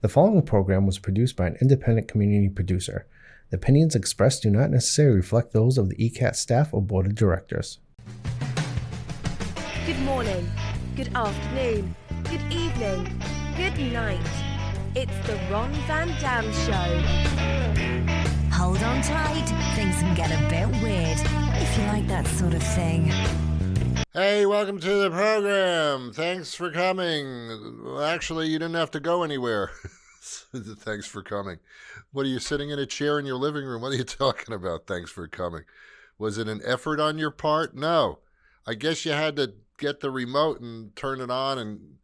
The following program was produced by an independent community producer. The opinions expressed do not necessarily reflect those of the ECAT staff or board of directors. Good morning, good afternoon, good evening, good night. It's the Ron Van Dam Show. Hold on tight, things can get a bit weird, if you like that sort of thing. Hey, welcome to the program. Thanks for coming. Well, actually, you didn't have to go anywhere. Thanks for coming. What are you, sitting in a chair in your living room? What are you talking about? Thanks for coming. Was it an effort on your part? No. I guess you had to get the remote and turn it on and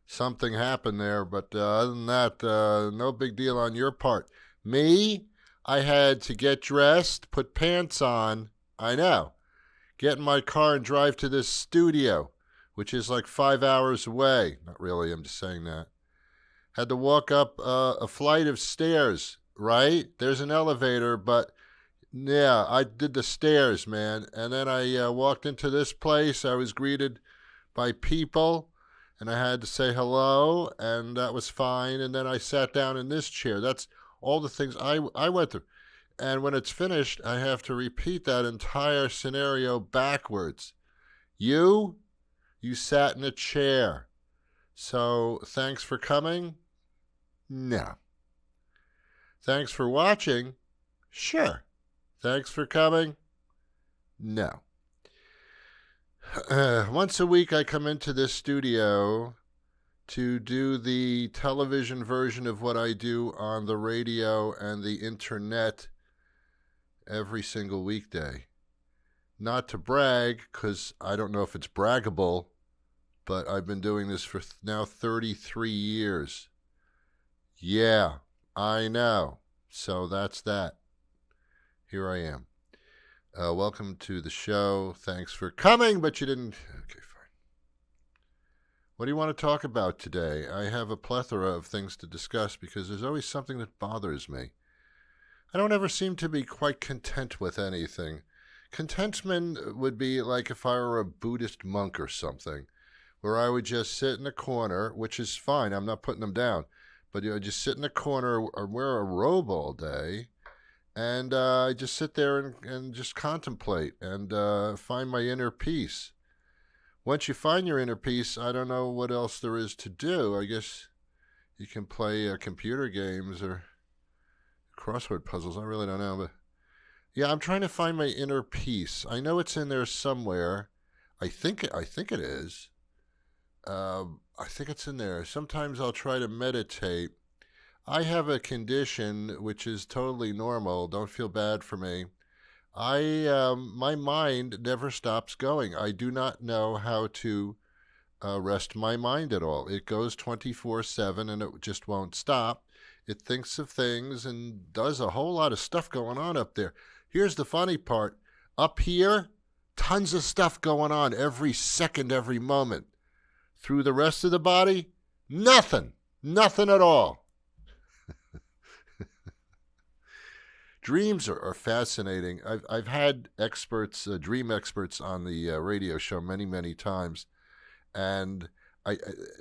something happened there. But other than that, no big deal on your part. Me, I had to get dressed, put pants on. I know. Get in my car and drive to this studio, which is like 5 hours away. Not really, I'm just saying that. Had to walk up a flight of stairs, right? There's an elevator, but yeah, I did the stairs, man. And then I walked into this place. I was greeted by people, and I had to say hello, and that was fine. And then I sat down in this chair. That's all the things I went through. And when it's finished, I have to repeat that entire scenario backwards. You sat in a chair. So thanks for coming? No. Thanks for watching? Sure. Thanks for coming? No. Once a week I come into this studio to do the television version of what I do on the radio and the internet every single weekday. Not to brag, because I don't know if it's braggable, but I've been doing this for now 33 years. Yeah, I know. So that's that. Here I am. Welcome to the show. Thanks for coming, but you didn't... Okay, fine. What do you want to talk about today? I have a plethora of things to discuss because there's always something that bothers me. I don't ever seem to be quite content with anything. Contentment would be like if I were a Buddhist monk or something, where I would just sit in a corner, which is fine, I'm not putting them down, but just sit in a corner or wear a robe all day, and I just sit there and just contemplate and find my inner peace. Once you find your inner peace, I don't know what else there is to do. I guess you can play computer games or crossword puzzles. I really don't know, but yeah, I'm trying to find my inner peace. I know it's in there somewhere. I think it is. I think it's in there. Sometimes I'll try to meditate. I have a condition which is totally normal. Don't feel bad for me. My mind never stops going. I do not know how to rest my mind at all. It goes 24/7 and it just won't stop. It thinks of things and does a whole lot of stuff going on up there. Here's the funny part. Up here, tons of stuff going on every second, every moment. Through the rest of the body, nothing. Nothing at all. Dreams are fascinating. I've had experts, dream experts on the radio show many, many times. And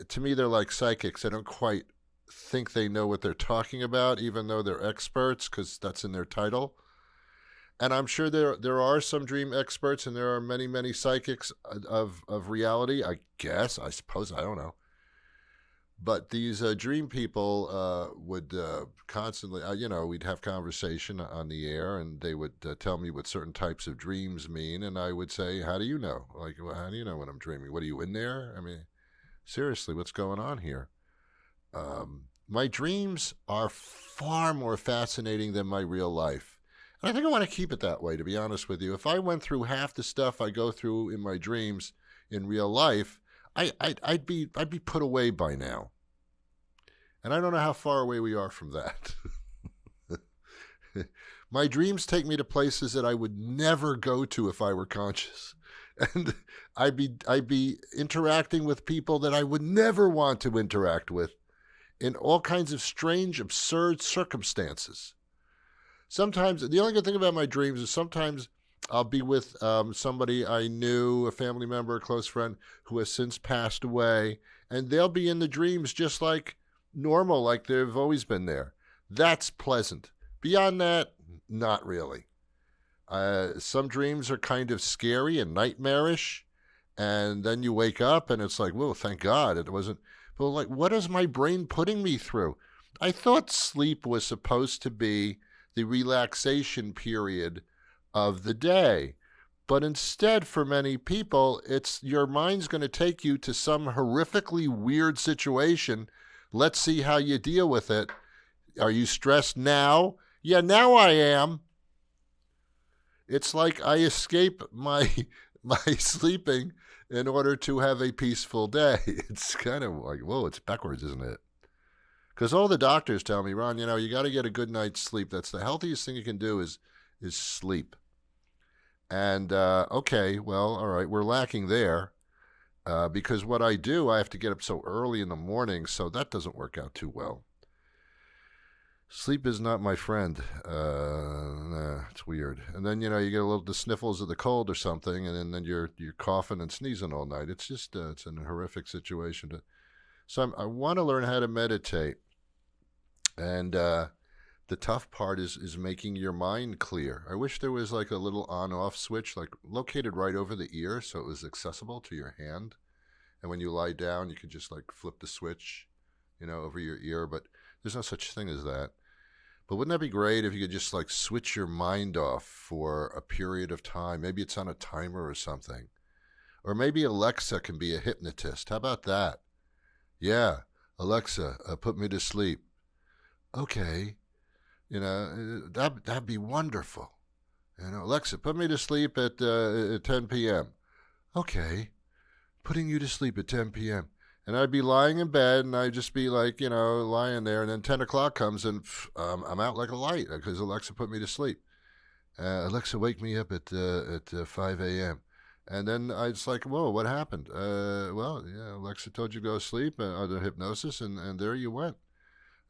to me, they're like psychics. I don't quite think they know what they're talking about, even though they're experts, because that's in their title. And I'm sure there are some dream experts, and there are many, many psychics of reality, I guess, I suppose, I don't know. But these dream people would constantly, we'd have conversation on the air, and they would tell me what certain types of dreams mean, and I would say, how do you know? Like, well, how do you know when I'm dreaming? What, are you in there? I mean, seriously, what's going on here? My dreams are far more fascinating than my real life. And I think I want to keep it that way, to be honest with you. If I went through half the stuff I go through in my dreams in real life, I'd be put away by now. And I don't know how far away we are from that. My dreams take me to places that I would never go to if I were conscious. And I'd be interacting with people that I would never want to interact with in all kinds of strange, absurd circumstances. Sometimes, the only good thing about my dreams is sometimes I'll be with somebody I knew, a family member, a close friend, who has since passed away, and they'll be in the dreams just like normal, like they've always been there. That's pleasant. Beyond that, not really. Some dreams are kind of scary and nightmarish, and then you wake up and it's like, whoa, thank God it wasn't. But like, what is my brain putting me through? I thought sleep was supposed to be the relaxation period of the day. But instead, for many people, it's your mind's going to take you to some horrifically weird situation. Let's see how you deal with it. Are you stressed now? Yeah, now I am. It's like I escape my sleeping in order to have a peaceful day. It's kind of like, whoa, it's backwards, isn't it? Because all the doctors tell me, Ron, you got to get a good night's sleep. That's the healthiest thing you can do is sleep. And, okay, well, all right, we're lacking there because what I do, I have to get up so early in the morning, so that doesn't work out too well. Sleep is not my friend. It's weird. And then, you get the sniffles of the cold or something, and then you're coughing and sneezing all night. It's just, it's a horrific situation. So I want to learn how to meditate. And the tough part is making your mind clear. I wish there was like a little on-off switch, like located right over the ear so it was accessible to your hand. And when you lie down, you could just like flip the switch, over your ear. But there's no such thing as that. But wouldn't that be great if you could just like switch your mind off for a period of time? Maybe it's on a timer or something. Or maybe Alexa can be a hypnotist. How about that? Yeah, Alexa, put me to sleep. Okay. That'd be wonderful. Alexa, put me to sleep at 10 p.m. Okay, putting you to sleep at 10 p.m. And I'd be lying in bed, and I'd just be like, lying there, and then 10 o'clock comes, and I'm out like a light because Alexa put me to sleep. Alexa, wake me up at 5 a.m. And then I was like, whoa, what happened? Alexa told you to go to sleep under hypnosis, and there you went.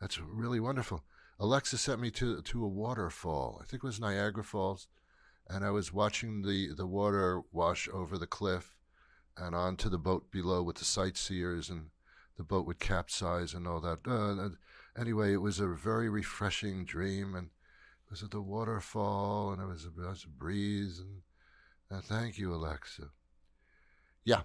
That's really wonderful. Alexa sent me to a waterfall. I think it was Niagara Falls. And I was watching the water wash over the cliff and onto the boat below with the sightseers, and the boat would capsize and all that. Anyway, it was a very refreshing dream, and it was at the waterfall, and it was a breeze, and thank you, Alexa. Yeah.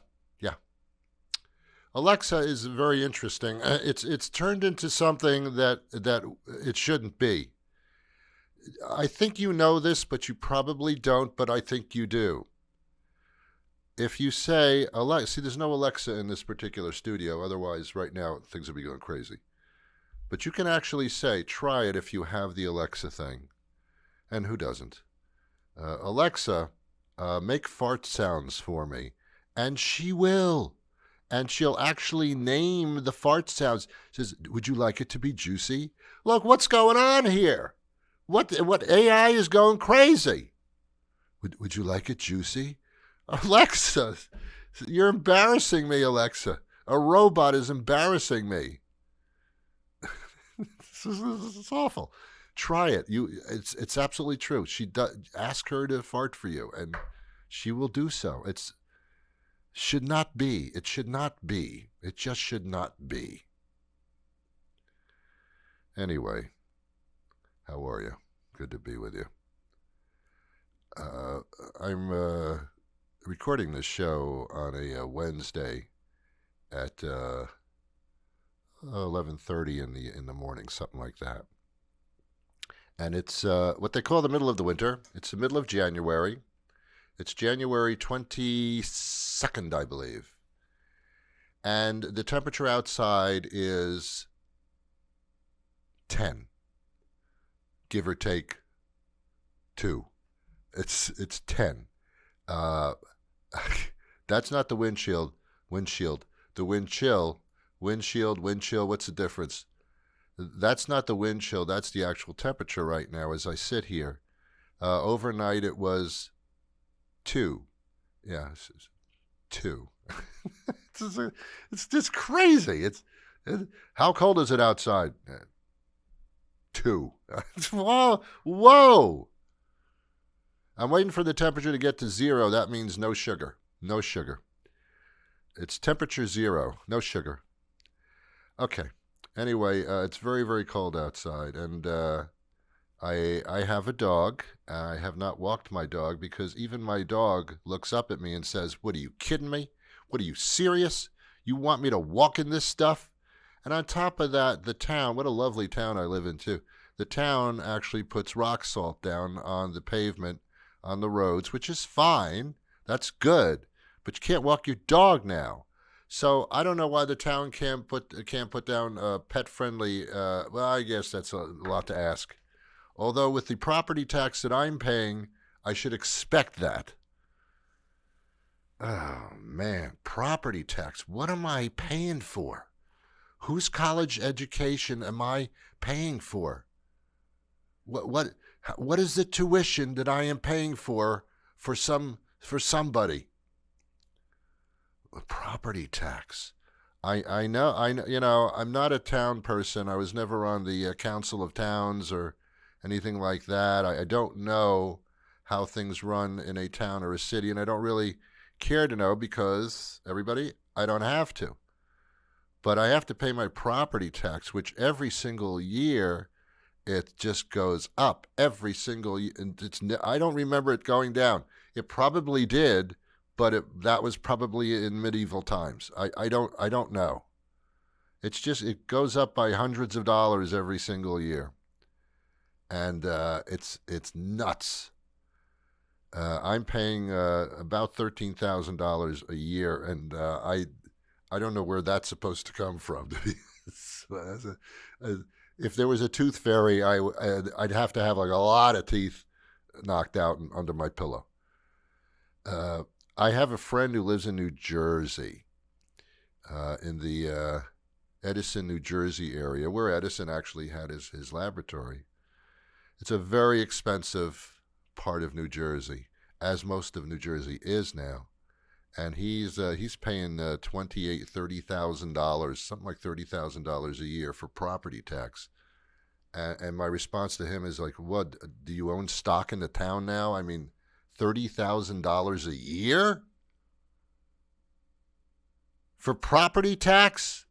Alexa is very interesting. It's turned into something that it shouldn't be. I think you know this, but you probably don't, but I think you do. If you say, Alexa, see, there's no Alexa in this particular studio. Otherwise, right now, things would be going crazy. But you can actually say, try it if you have the Alexa thing. And who doesn't? Alexa, make fart sounds for me. And she will. And she'll actually name the fart sounds. Says, would you like it to be juicy? Look, what's going on here? What AI is going crazy? Would you like it juicy? Alexa, you're embarrassing me, Alexa. A robot is embarrassing me. This is awful. Try it. It's absolutely true. Ask her to fart for you, and she will do so. It should not be. It should not be. It just should not be. Anyway, how are you? Good to be with you. I'm recording this show on a Wednesday at 11:30 in the morning, something like that. And it's what they call the middle of the winter. It's the middle of January. It's January 22nd, I believe. And the temperature outside is 10, give or take 2. It's 10. That's not the windshield. The wind chill. Windshield. What's the difference? That's not the wind chill. That's the actual temperature right now as I sit here. Overnight it was 2. Yeah, 2. It's just crazy. How cold is it outside? 2. Whoa. I'm waiting for the temperature to get to 0. That means no sugar. No sugar. It's temperature 0. No sugar. Okay. Anyway, it's very, very cold outside, and I have a dog. I have not walked my dog because even my dog looks up at me and says, "What, are you kidding me? What, are you serious? You want me to walk in this stuff?" And on top of that, the town, what a lovely town I live in too. The town actually puts rock salt down on the pavement, on the roads, which is fine. That's good. But you can't walk your dog now. So I don't know why the town can't put down pet-friendly, well, I guess that's a lot to ask. Although with the property tax that I'm paying, I should expect that. Oh, man, property tax. What am I paying for? Whose college education am I paying for? What is the tuition that I am paying for somebody? Property tax. I know, you know, I'm not a town person. I was never on the Council of Towns or anything like that. I don't know how things run in a town or a city, and I don't really care to know because, everybody, I don't have to. But I have to pay my property tax, which every single year it just goes up. Every single year. I don't remember it going down. It probably did, but that was probably in medieval times. I don't know. It's just, it goes up by hundreds of dollars every single year. And it's nuts. I'm paying about $13,000 a year, and I don't know where that's supposed to come from. If there was a tooth fairy, I'd have to have like a lot of teeth knocked out under my pillow. I have a friend who lives in New Jersey, in the Edison, New Jersey area, where Edison actually had his laboratory. It's a very expensive part of New Jersey, as most of New Jersey is now. And he's paying $28,000-$30,000, something like $30,000 a year for property tax. And my response to him is like, "What? Do you own stock in the town now? I mean, $30,000 a year for property tax?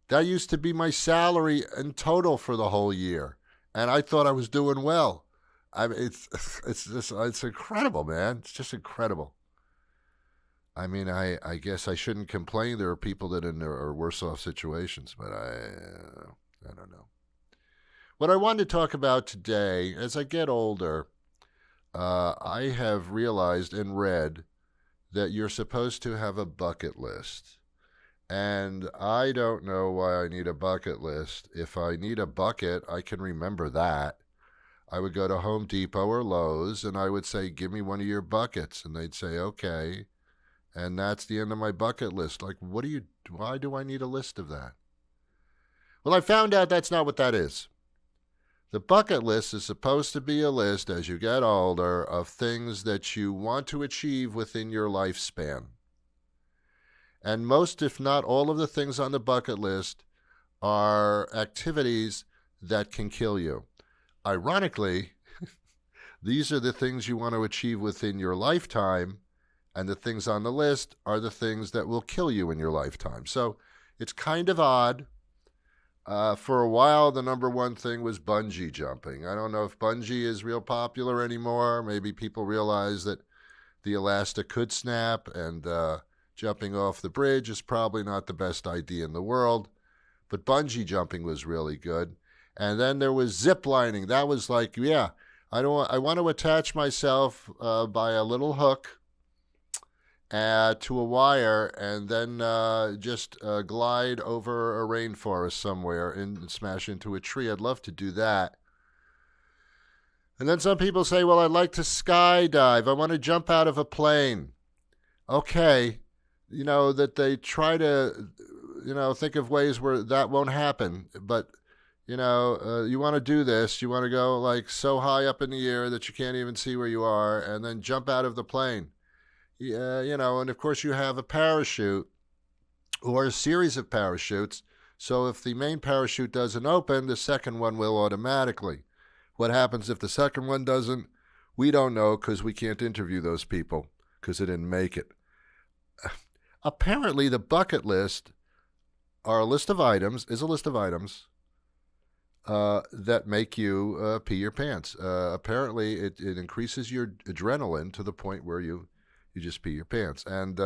That used to be my salary in total for the whole year, and I thought I was doing well. I mean, it's incredible, man. It's just incredible." I mean, I guess I shouldn't complain. There are people that are worse off situations, but I don't know. What I wanted to talk about today, as I get older, I have realized and read that you're supposed to have a bucket list. And I don't know why I need a bucket list. If I need a bucket, I can remember that. I would go to Home Depot or Lowe's, and I would say, "Give me one of your buckets." And they'd say, "Okay." And that's the end of my bucket list. Like, why do I need a list of that? Well, I found out that's not what that is. The bucket list is supposed to be a list, as you get older, of things that you want to achieve within your lifespan. And most, if not all, of the things on the bucket list are activities that can kill you. Ironically, these are the things you want to achieve within your lifetime, and the things on the list are the things that will kill you in your lifetime. So it's kind of odd. For a while, the number one thing was bungee jumping. I don't know if bungee is real popular anymore. Maybe people realize that the elastic could snap, and jumping off the bridge is probably not the best idea in the world. But bungee jumping was really good. And then there was zip lining. That was like, yeah, I want to attach myself by a little hook to a wire, and then just glide over a rainforest somewhere and smash into a tree. I'd love to do that. And then some people say, "Well, I'd like to skydive. I want to jump out of a plane." Okay, that they try to, think of ways where that won't happen. But, you want to do this. You want to go like so high up in the air that you can't even see where you are, and then jump out of the plane. And of course you have a parachute or a series of parachutes. So if the main parachute doesn't open, the second one will automatically. What happens if the second one doesn't? We don't know, because we can't interview those people because they didn't make it. Apparently the bucket list are a list of items that make you pee your pants. Apparently, it increases your adrenaline to the point where you just pee your pants. And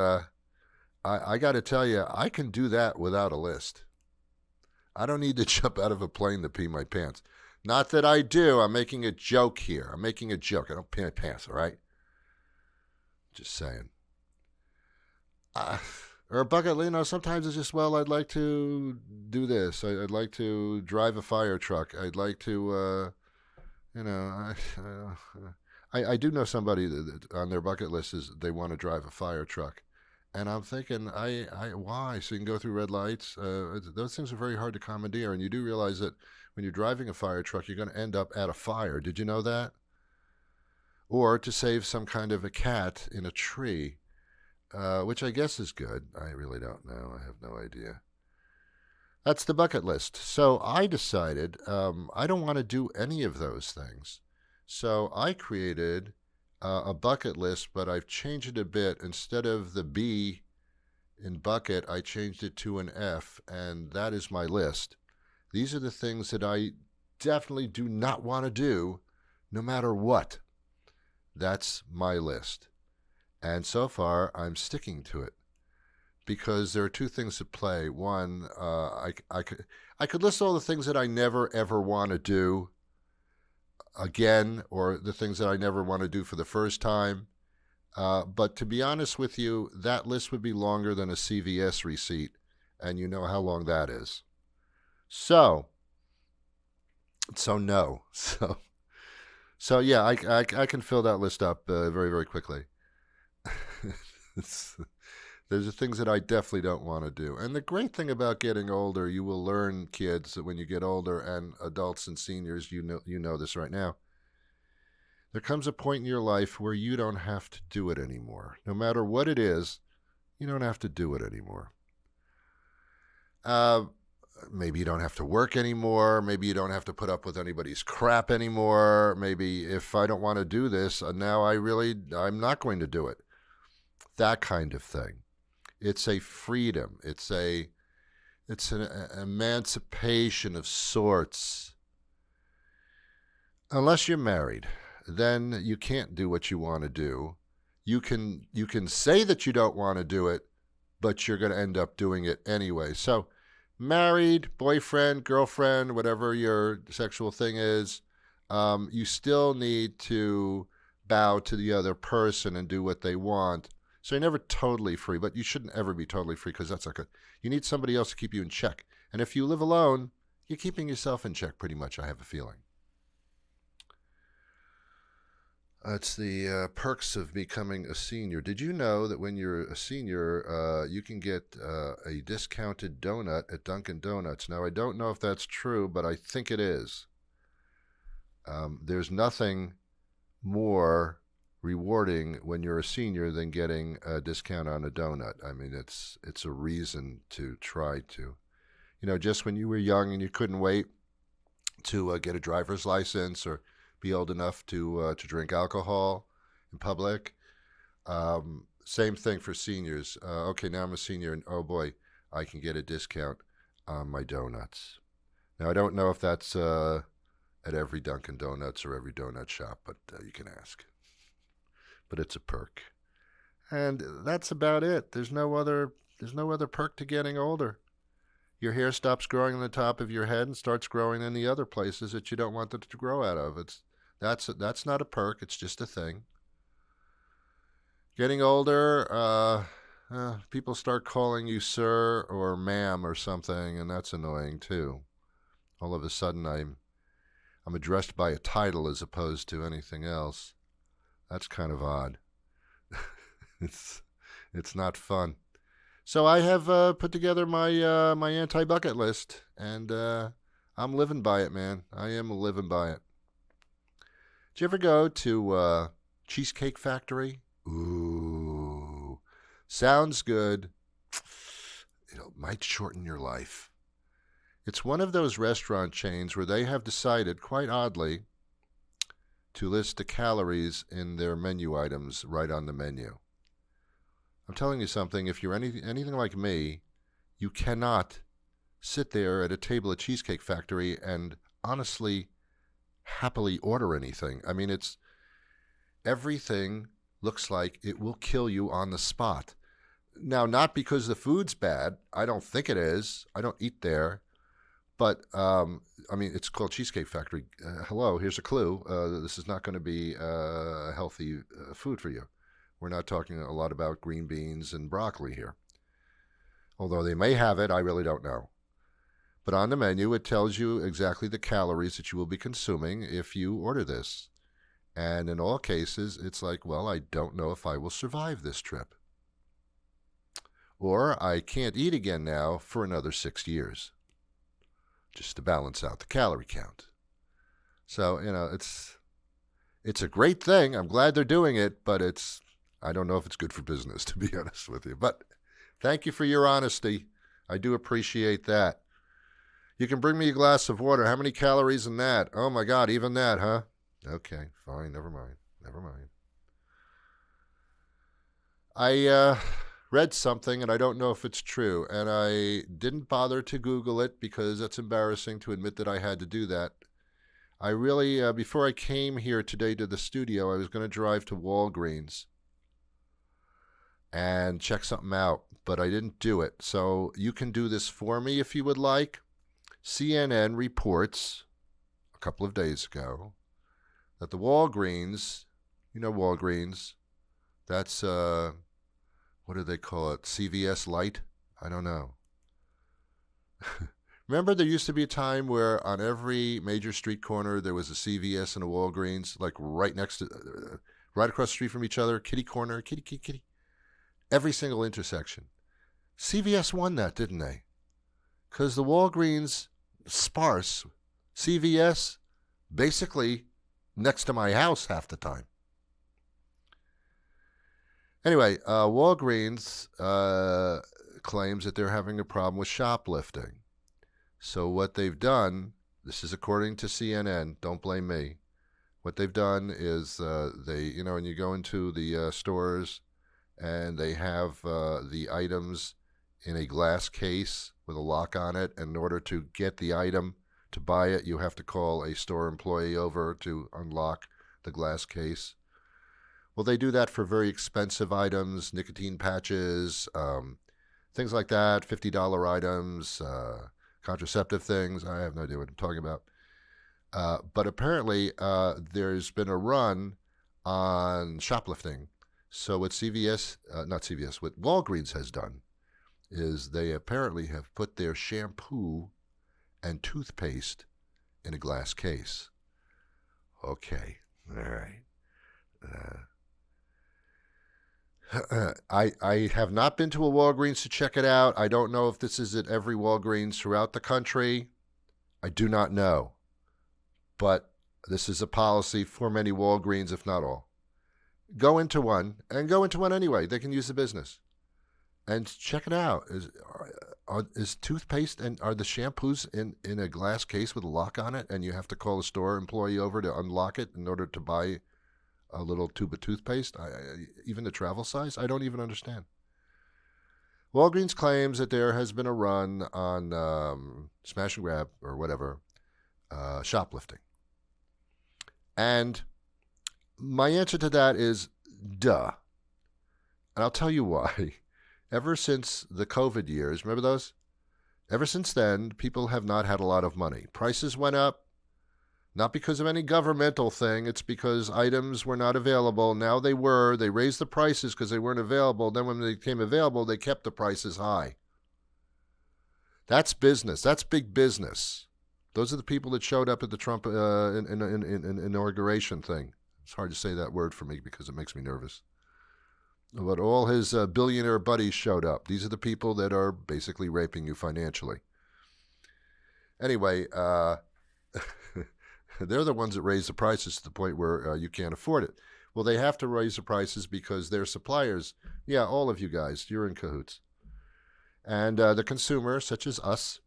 I got to tell you, I can do that without a list. I don't need to jump out of a plane to pee my pants. Not that I do. I'm making a joke here. I'm making a joke. I don't pee my pants, all right? Just saying. Or a bucket list, sometimes it's just, well, I'd like to do this. I'd like to drive a fire truck. I'd like to, I do know somebody that on their bucket list is they want to drive a fire truck. And I'm thinking, why? So you can go through red lights? Those things are very hard to commandeer. And you do realize that when you're driving a fire truck, you're going to end up at a fire. Did you know that? Or to save some kind of a cat in a tree, which I guess is good. I really don't know. I have no idea. That's the bucket list. So I decided I don't want to do any of those things. So I created a bucket list, but I've changed it a bit. Instead of the B in bucket, I changed it to an F, and that is my list. These are the things that I definitely do not want to do, no matter what. That's my list. And so far, I'm sticking to it. Because there are two things at play. One, I could list all the things that I never, ever want to do again, or the things that I never want to do for the first time. But to be honest with you, that list would be longer than a CVS receipt, and you know how long that is. So no. So yeah, I can fill that list up very, very quickly. There's the things that I definitely don't want to do. And the great thing about getting older, you will learn, kids, that when you get older, and adults and seniors, you know this right now, there comes a point in your life where you don't have to do it anymore. No matter what it is, you don't have to do it anymore. Maybe you don't have to work anymore. Maybe you don't have to put up with anybody's crap anymore. Maybe if I don't want to do this, now I'm not going to do it. That kind of thing. It's a freedom. It's an emancipation of sorts. Unless you're married, then you can't do what you want to do. You can say that you don't want to do it, but you're going to end up doing it anyway. So married, boyfriend, girlfriend, whatever your sexual thing is, you still need to bow to the other person and do what they want. So you're never totally free, but you shouldn't ever be totally free because that's not good. You need somebody else to keep you in check. And if you live alone, you're keeping yourself in check pretty much, I have a feeling. It's the perks of becoming a senior. Did you know that when you're a senior, you can get a discounted donut at Dunkin' Donuts? Now, I don't know if that's true, but I think it is. There's nothing more rewarding when you're a senior than getting a discount on a donut. I mean, it's a reason to try to. Just when you were young and you couldn't wait to get a driver's license or be old enough to drink alcohol in public. Same thing for seniors. Okay, now I'm a senior, and oh boy, I can get a discount on my donuts. Now, I don't know if that's at every Dunkin' Donuts or every donut shop, but you can ask. But it's a perk. And that's about it. There's no other perk to getting older. Your hair stops growing on the top of your head and starts growing in the other places that you don't want it to grow out of. That's not a perk. It's just a thing. Getting older, people start calling you sir or ma'am or something, and that's annoying too. All of a sudden, I'm addressed by a title as opposed to anything else. That's kind of odd. It's not fun. So I have put together my my anti-bucket list, and I'm living by it, man. I am living by it. Did you ever go to Cheesecake Factory? Ooh, sounds good. It might shorten your life. It's one of those restaurant chains where they have decided, quite oddly, to list the calories in their menu items right on the menu. I'm telling you something, if you're anything like me, you cannot sit there at a table at Cheesecake Factory and honestly, happily order anything. I mean, everything looks like it will kill you on the spot. Now, not because the food's bad. I don't think it is. I don't eat there. But, I mean, it's called Cheesecake Factory. Hello, here's a clue. This is not going to be healthy food for you. We're not talking a lot about green beans and broccoli here. Although they may have it, I really don't know. But on the menu, it tells you exactly the calories that you will be consuming if you order this. And in all cases, it's like, well, I don't know if I will survive this trip. Or I can't eat again now for another 6 years, just to balance out the calorie count. So, it's a great thing. I'm glad they're doing it, but I don't know if it's good for business, to be honest with you. But thank you for your honesty. I do appreciate that. You can bring me a glass of water. How many calories in that? Oh, my God, even that, huh? Okay, fine, never mind. I read something, and I don't know if it's true, and I didn't bother to Google it because that's embarrassing to admit that I had to do that. I really, before I came here today to the studio, I was going to drive to Walgreens and check something out, but I didn't do it. So you can do this for me if you would like. CNN reports a couple of days ago that the Walgreens, Walgreens, that's, what do they call it, CVS Light? I don't know. Remember there used to be a time where on every major street corner there was a CVS and a Walgreens, like right next to, right across the street from each other, kitty corner, kitty. Every single intersection. CVS won that, didn't they? Because the Walgreens, sparse. CVS, basically next to my house half the time. Anyway, Walgreens claims that they're having a problem with shoplifting. So what they've done, this is according to CNN, don't blame me. What they've done is when you go into the stores and they have the items in a glass case with a lock on it. And in order to get the item, to buy it, you have to call a store employee over to unlock the glass case. Well, they do that for very expensive items, nicotine patches, things like that, $50 items, contraceptive things. I have no idea what I'm talking about. But apparently there's been a run on shoplifting. So what what Walgreens has done is they apparently have put their shampoo and toothpaste in a glass case. Okay, all right. I have not been to a Walgreens to check it out. I don't know if this is at every Walgreens throughout the country. I do not know. But this is a policy for many Walgreens, if not all. Go into one, and go into one anyway. They can use the business. And check it out. Is toothpaste and are the shampoos in a glass case with a lock on it, and you have to call a store employee over to unlock it in order to buy a little tube of toothpaste? Even the travel size? I don't even understand. Walgreens claims that there has been a run on smash and grab or whatever, shoplifting. And my answer to that is, duh. And I'll tell you why. Ever since the COVID years, remember those? Ever since then, people have not had a lot of money. Prices went up, not because of any governmental thing. It's because items were not available. Now they were. They raised the prices because they weren't available. Then when they became available, they kept the prices high. That's business. That's big business. Those are the people that showed up at the Trump inauguration thing. It's hard to say that word for me because it makes me nervous. But all his billionaire buddies showed up. These are the people that are basically raping you financially. Anyway, they're the ones that raise the prices to the point where you can't afford it. Well, they have to raise the prices because their suppliers, all of you guys, you're in cahoots. And the consumer, such as us,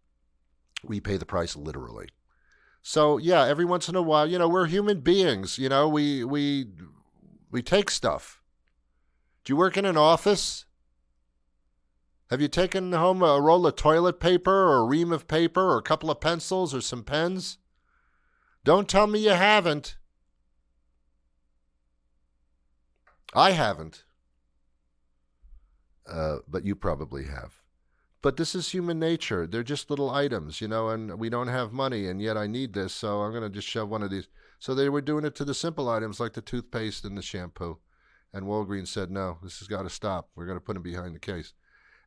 we pay the price literally. So, every once in a while, we're human beings. We take stuff. Do you work in an office? Have you taken home a roll of toilet paper or a ream of paper or a couple of pencils or some pens? Don't tell me you haven't. I haven't. But you probably have. But this is human nature. They're just little items, and we don't have money, and yet I need this, so I'm going to just shove one of these. So they were doing it to the simple items like the toothpaste and the shampoo. And Walgreens said, no, this has got to stop. We're going to put them behind the case.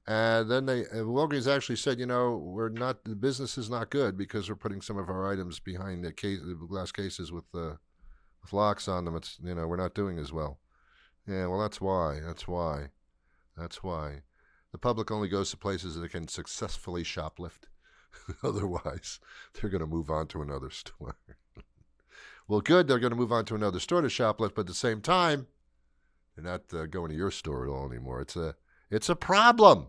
And then Walgreens actually said, the business is not good because we're putting some of our items behind the glass cases with locks on them. It's, we're not doing as well. Yeah, well, that's why. The public only goes to places that can successfully shoplift. Otherwise, they're going to move on to another store. Well, good, they're going to move on to another store to shoplift, but at the same time, they're not going to your store at all anymore. It's a problem.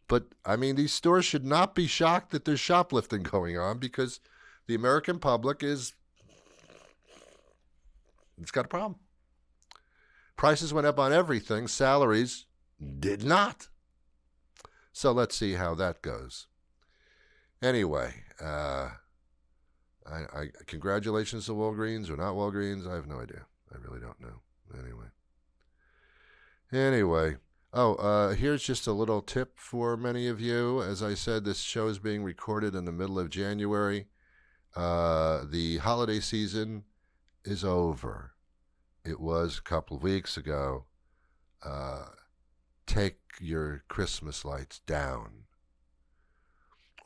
But, these stores should not be shocked that there's shoplifting going on because the American public it's got a problem. Prices went up on everything. Salaries did not. So let's see how that goes. Anyway, congratulations to Walgreens or not Walgreens. I have no idea. I really don't know. Anyway. Here's just a little tip for many of you. As I said, this show is being recorded in the middle of January. The holiday season is over. It was a couple of weeks ago. Take your Christmas lights down.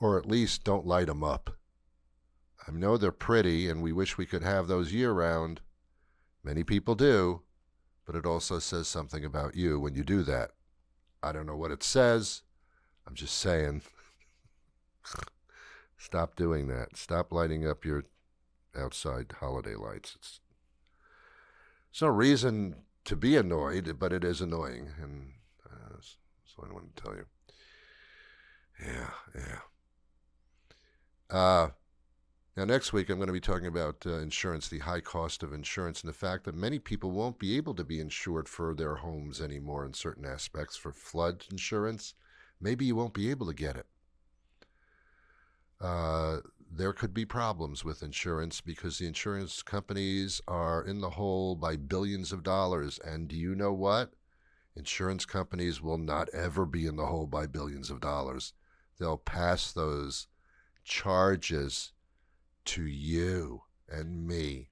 Or at least don't light them up. I know they're pretty and we wish we could have those year-round. Many people do. But it also says something about you when you do that. I don't know what it says. I'm just saying. Stop doing that. Stop lighting up your outside holiday lights. There's no reason to be annoyed, but it is annoying. And that's what I want to tell you. Yeah. Now, next week, I'm going to be talking about insurance, the high cost of insurance, and the fact that many people won't be able to be insured for their homes anymore in certain aspects. For flood insurance, maybe you won't be able to get it. There could be problems with insurance because the insurance companies are in the hole by billions of dollars. And do you know what? Insurance companies will not ever be in the hole by billions of dollars. They'll pass those charges to you and me.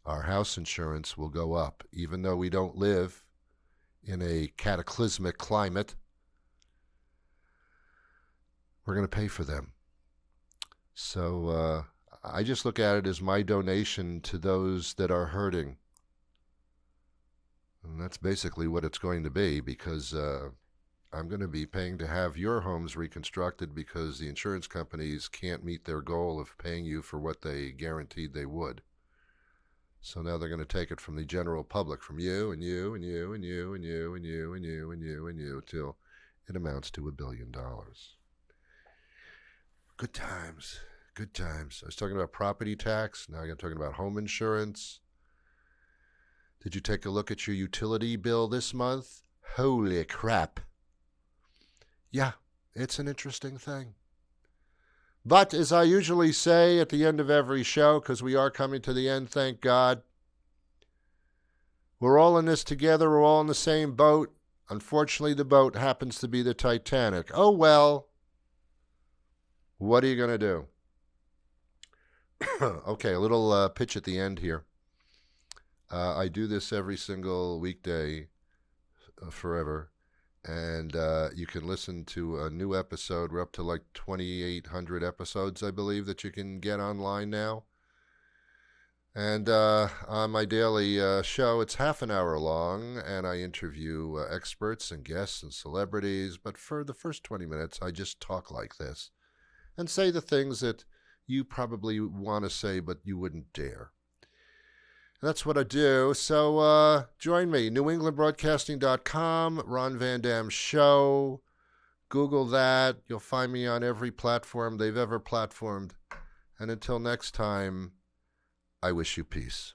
Our house insurance will go up, even though we don't live in a cataclysmic climate. We're going to pay for them. So I just look at it as my donation to those that are hurting. And that's basically what it's going to be, because I'm going to be paying to have your homes reconstructed because the insurance companies can't meet their goal of paying you for what they guaranteed they would. So now they're going to take it from the general public, from you and you and you and you and you and you and you and you and you, till it amounts to $1 billion. Good times. Good times. I was talking about property tax. Now I'm talking about home insurance. Did you take a look at your utility bill this month? Holy crap. Yeah, it's an interesting thing. But as I usually say at the end of every show, because we are coming to the end, thank God, we're all in this together. We're all in the same boat. Unfortunately, the boat happens to be the Titanic. Oh, well, what are you going to do? Okay, a little pitch at the end here. I do this every single weekday forever. And you can listen to a new episode. We're up to like 2,800 episodes, I believe, that you can get online now. And on my daily show, it's half an hour long, and I interview experts and guests and celebrities. But for the first 20 minutes, I just talk like this and say the things that you probably want to say, but you wouldn't dare. That's what I do. So join me, newenglandbroadcasting.com, Ron Van Dam Show. Google that. You'll find me on every platform they've ever platformed. And until next time, I wish you peace.